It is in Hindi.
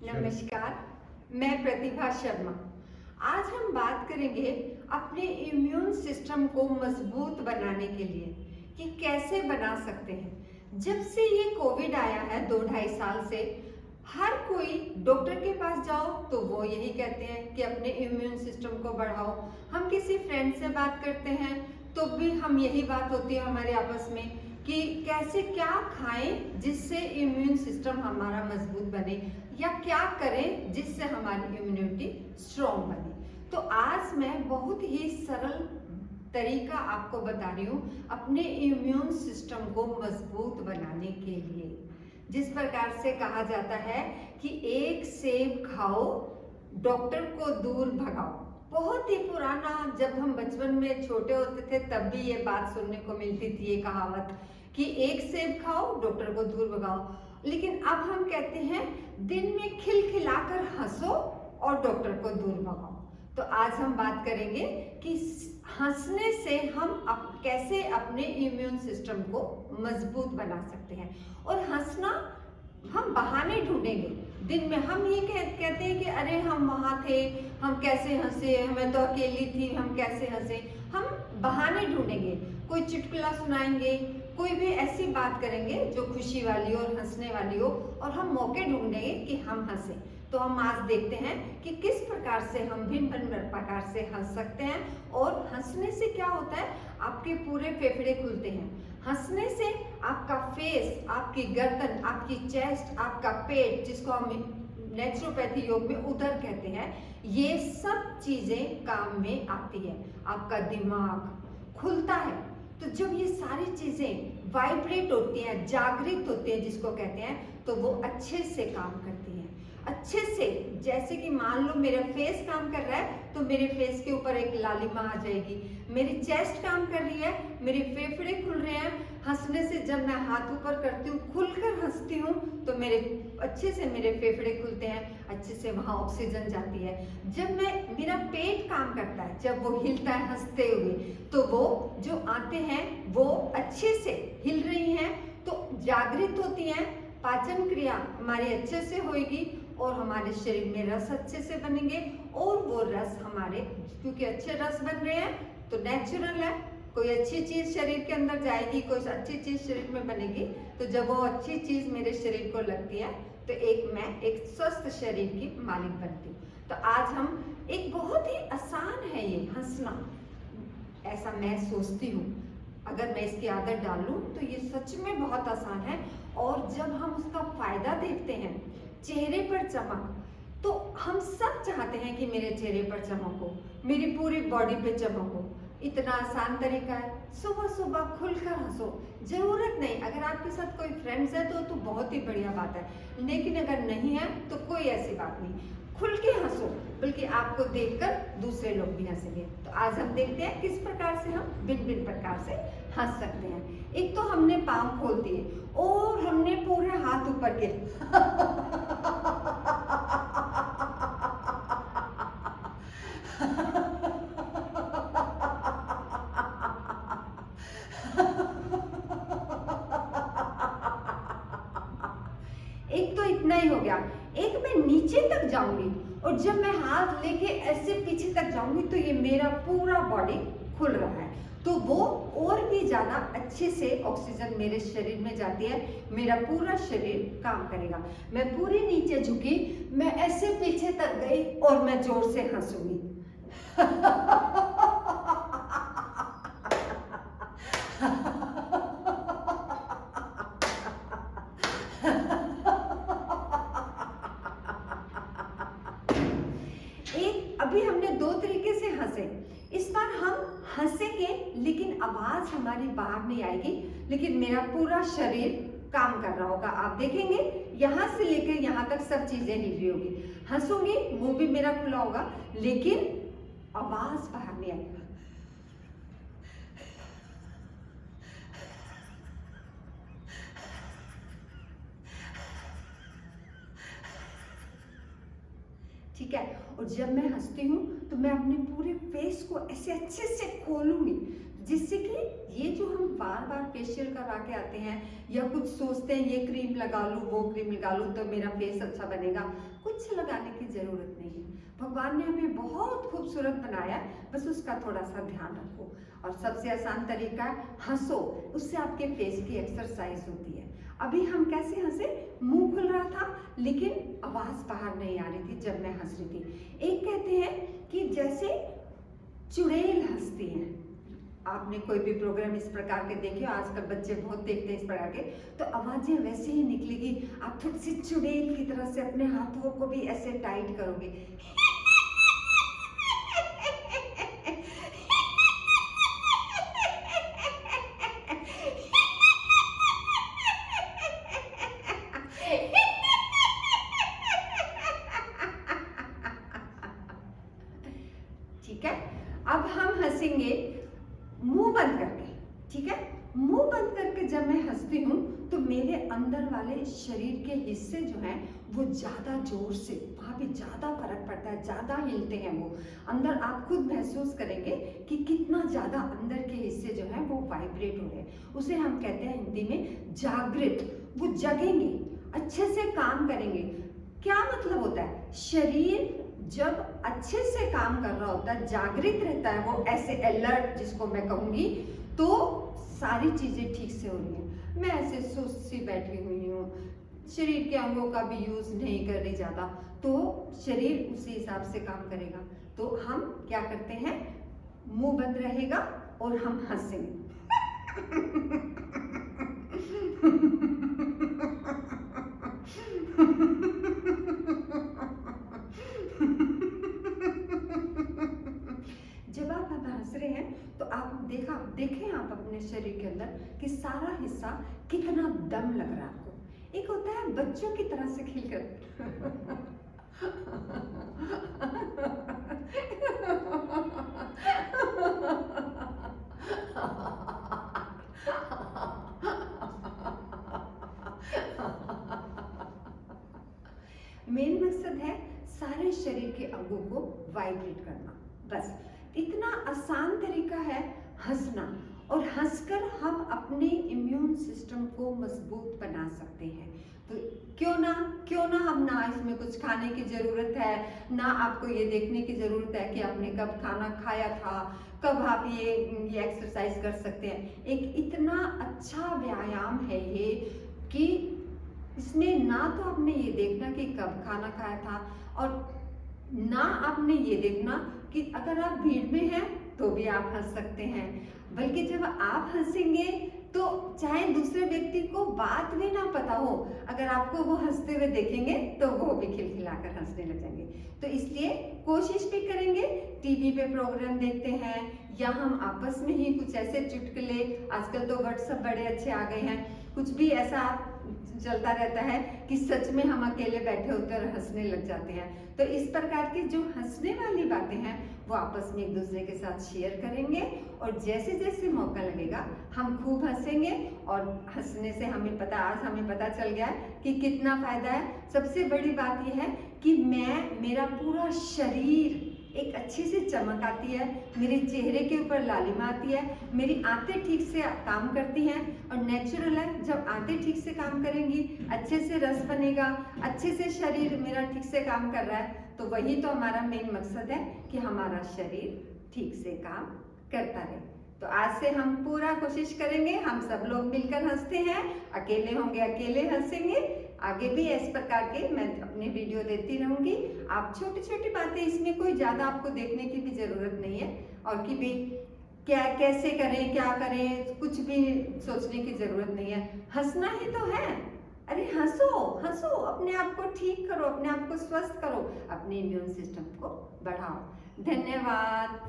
नमस्कार, मैं प्रतिभा शर्मा। आज हम बात करेंगे अपने इम्यून सिस्टम को मजबूत बनाने के लिए कि कैसे बना सकते हैं। जब से ये कोविड आया है 2-2.5 साल से, हर कोई डॉक्टर के पास जाओ तो वो यही कहते हैं कि अपने इम्यून सिस्टम को बढ़ाओ। हम किसी फ्रेंड से बात करते हैं तो भी हम यही बात होती है हमारे आपस में कि कैसे क्या खाएं जिससे इम्यून सिस्टम हमारा मजबूत बने, या क्या करें जिससे हमारी इम्यूनिटी स्ट्रॉन्ग बने। तो आज मैं बहुत ही सरल तरीका आपको बता रही हूँ अपने इम्यून सिस्टम को मजबूत बनाने के लिए। जिस प्रकार से कहा जाता है कि एक सेब खाओ, डॉक्टर को दूर भगाओ। बहुत ही पुराना, जब हम बचपन में छोटे होते थे तब भी ये बात सुनने को मिलती थी, ये कहावत कि एक सेब खाओ, डॉक्टर को दूर भगाओ। लेकिन अब हम कहते हैं दिन में खिलखिलाकर हंसो और डॉक्टर को दूर भगाओ। तो आज हम बात करेंगे कि हंसने से हम कैसे अपने इम्यून सिस्टम को मजबूत बना सकते हैं। और हंसना हम बहाने ढूंढेंगे। दिन में हम ये कहते हैं कि अरे हम वहाँ थे, हम कैसे हंसे, हमें तो अकेली थी, हम कैसे हंसे। हम बहाने ढूंढेंगे, कोई चुटकुला सुनाएंगे, कोई भी ऐसी बात करेंगे जो खुशी वाली और हंसने वाली हो, और हम मौके ढूंढेंगे कि हम हंसे। तो हम आज देखते हैं कि किस प्रकार से हम भिन्न भिन्न प्रकार से हंस सकते हैं। और हंसने से क्या होता है, आपके पूरे फेफड़े खुलते हैं। हंसने से आपका फेस, आपकी गर्दन, आपकी चेस्ट, आपका पेट, जिसको हम नेचुरोपैथी योग में उदर कहते हैं, ये सब चीजें काम में आती है। आपका दिमाग खुलता है। तो जब ये सारी चीजें वाइब्रेट होती हैं, जागृत होती हैं जिसको कहते हैं, तो वो अच्छे से काम करती हैं। अच्छे से, जैसे कि मान लो मेरा फेस काम कर रहा है तो मेरे फेस के ऊपर एक लालिमा आ जाएगी। मेरी चेस्ट काम कर रही है, मेरे फेफड़े खुल रहे हैं। हंसने से जब मैं हाथ ऊपर करती हूँ, खुलकर हंसती हूँ, तो मेरे अच्छे से मेरे फेफड़े खुलते हैं, अच्छे से वहाँ ऑक्सीजन जाती है। जब मेरा पेट काम करता है, जब वो हिलता है हंसते हुए, तो वो जो आते हैं वो अच्छे से हिल रही हैं, तो जागृत होती हैं। पाचन क्रिया हमारी अच्छे से होगी और हमारे शरीर में रस अच्छे से बनेंगे। और वो रस हमारे, क्योंकि अच्छे रस बन रहे हैं तो नेचुरल है, कोई अच्छी चीज शरीर के अंदर जाएगी, कोई अच्छी चीज शरीर में बनेगी। तो जब वो अच्छी चीज मेरे शरीर को लगती है तो मैं एक स्वस्थ शरीर की मालिक बनती हूँ। तो आज हम एक बहुत ही आसान है ये हंसना, ऐसा मैं सोचती हूँ। अगर मैं इसकी आदत डाल लूँ तो ये सच में बहुत आसान है। और जब हम उसका फायदा देखते हैं, चेहरे पर चमक, तो हम सब चाहते हैं कि मेरे चेहरे पर चमक हो, मेरी पूरी बॉडी पे चमक हो। इतना आसान तरीका है, सुबह सुबह खुलकर हंसो। जरूरत नहीं, अगर आपके साथ कोई फ्रेंड्स है तो बहुत ही बढ़िया बात है, लेकिन अगर नहीं है तो कोई ऐसी बात नहीं, खुल के हंसो, बल्कि आपको देखकर दूसरे लोग भी हंसेंगे। तो आज हम देखते हैं किस प्रकार से हम भिन्न भिन्न प्रकार से हंस सकते हैं। एक तो हमने पाँव खोल दिए और हमने पूरे हाथ ऊपर किए एक तो इतना ही हो गया। एक मैं नीचे तक जाऊंगी और जब मैं हाथ लेके ऐसे पीछे तक जाऊंगी तो ये मेरा पूरा बॉडी खुल रहा है, तो वो और भी ज्यादा अच्छे से ऑक्सीजन मेरे शरीर में जाती है, मेरा पूरा शरीर काम करेगा। मैं पूरी नीचे झुकी, मैं ऐसे पीछे तक गई और मैं जोर से हंसूंगी अभी हमने दो तरीके से हंसे, इस बार हम हंसेंगे लेकिन आवाज हमारी बाहर नहीं आएगी, लेकिन मेरा पूरा शरीर काम कर रहा होगा। आप देखेंगे यहाँ से लेकर यहाँ तक सब चीजें हिल रही होगी। हंसूंगी, मुंह भी मेरा खुला होगा, लेकिन आवाज बाहर नहीं आएगी। ठीक है। और जब मैं हंसती हूँ तो मैं अपने पूरे फेस को ऐसे अच्छे से खोलूंगी, जिससे कि ये जो हम बार बार फेशियल करवा के आते हैं या कुछ सोचते हैं ये क्रीम लगा लूँ वो क्रीम लगा लूँ तो मेरा फेस अच्छा बनेगा, कुछ लगाने की ज़रूरत नहीं है। भगवान ने हमें बहुत खूबसूरत बनाया है, बस उसका थोड़ा सा ध्यान रखो। और सबसे आसान तरीका है हंसो, उससे आपके फेस की एक्सरसाइज होती है। अभी हम कैसे हंसे, मुंह खुल रहा था लेकिन आवाज़ बाहर नहीं आ रही थी जब मैं हंस रही थी। एक कहते हैं कि जैसे चुड़ैल हंसती हैं। आपने कोई भी प्रोग्राम इस प्रकार के देखे हो, आजकल बच्चे बहुत देखते हैं इस प्रकार के, तो आवाजें वैसे ही निकलेगी। आप थोड़ी सी चुड़ैल की तरह से अपने हाथों को भी ऐसे टाइट करोगे। ठीक है, अब हम हंसेंगे मुंह बंद करके। ठीक है, मुंह बंद करके जब मैं हंसती हूँ तो मेरे अंदर वाले शरीर के हिस्से जो हैं वो ज्यादा जोर से, वहां पे ज्यादा फर्क पड़ता है, ज्यादा हिलते हैं वो अंदर। आप खुद महसूस करेंगे कि कितना ज्यादा अंदर के हिस्से जो हैं वो वाइब्रेट हो रहे हैं। उसे हम कहते हैं हिंदी में जागृत। वो जगेंगे, अच्छे से काम करेंगे। क्या मतलब होता है, शरीर जब अच्छे से काम कर रहा होता है, जागृत रहता है, वो ऐसे अलर्ट जिसको मैं कहूंगी, तो सारी चीजें ठीक से हो रही हैं। मैं ऐसे सुस्ती बैठी हुई हूँ, शरीर के अंगों का भी यूज नहीं कर रही ज्यादा, तो शरीर उसी हिसाब से काम करेगा। तो हम क्या करते हैं, मुंह बंद रहेगा और हम हंसेंगे। जब आप हंस रहे हैं तो आप देखें आप अपने शरीर के अंदर कि सारा हिस्सा कितना दम लग रहा है आपको। एक होता है बच्चों की तरह से खिलकर। मेन मकसद है सारे शरीर के अंगों को वाइब्रेट करना। बस इतना आसान तरीका है हंसना, और हंसकर हम अपने इम्यून सिस्टम को मजबूत बना सकते हैं। तो क्यों ना हम ना इसमें कुछ खाने की जरूरत है, ना आपको ये देखने की जरूरत है कि आपने कब खाना खाया था, कब आप ये एक्सरसाइज कर सकते हैं। एक इतना अच्छा व्यायाम है ये कि इसमें ना तो आपने ये देखना कि कब खाना खाया था, और ना आपने ये देखना कि अगर आप भीड़ में हैं तो भी आप हंस सकते हैं। बल्कि जब आप हंसेंगे तो चाहे दूसरे व्यक्ति को बात भी ना पता हो, अगर आपको वो हंसते हुए देखेंगे तो वो भी खिलखिलाकर हंसने लग जाएंगे। तो इसलिए कोशिश भी करेंगे, टीवी पे प्रोग्राम देखते हैं या हम आपस में ही कुछ ऐसे चुटकुले, आजकल तो व्हाट्सएप बड़े अच्छे आ गए हैं, कुछ भी ऐसा चलता रहता है कि सच में हम अकेले बैठे होकर हंसने लग जाते हैं। तो इस प्रकार की जो हंसने वाली बातें हैं वो आपस में एक दूसरे के साथ शेयर करेंगे, और जैसे जैसे मौका लगेगा हम खूब हंसेंगे। और हंसने से आज हमें पता चल गया कि कितना फायदा है। सबसे बड़ी बात यह है कि मेरा पूरा शरीर एक अच्छी सी चमक आती है, मेरे चेहरे के ऊपर लालिमा आती है, मेरी आंतें ठीक से काम करती हैं, और नेचुरल है जब आंतें ठीक से काम करेंगी, अच्छे से रस बनेगा, अच्छे से शरीर मेरा ठीक से काम कर रहा है, तो वही तो हमारा मेन मकसद है कि हमारा शरीर ठीक से काम करता रहे। तो आज से हम पूरा कोशिश करेंगे, हम सब लोग मिलकर हंसते हैं, अकेले होंगे अकेले हंसेंगे। आगे भी इस प्रकार के मैं अपनी वीडियो देती रहूंगी। आप छोटी छोटी बातें, इसमें कोई ज्यादा आपको देखने की भी जरूरत नहीं है, और कि भी क्या कैसे करें क्या करें कुछ भी सोचने की जरूरत नहीं है, हंसना ही तो है। अरे हंसो हंसो, अपने आप को ठीक करो, अपने आप को स्वस्थ करो, अपने इम्यून सिस्टम को बढ़ाओ। धन्यवाद।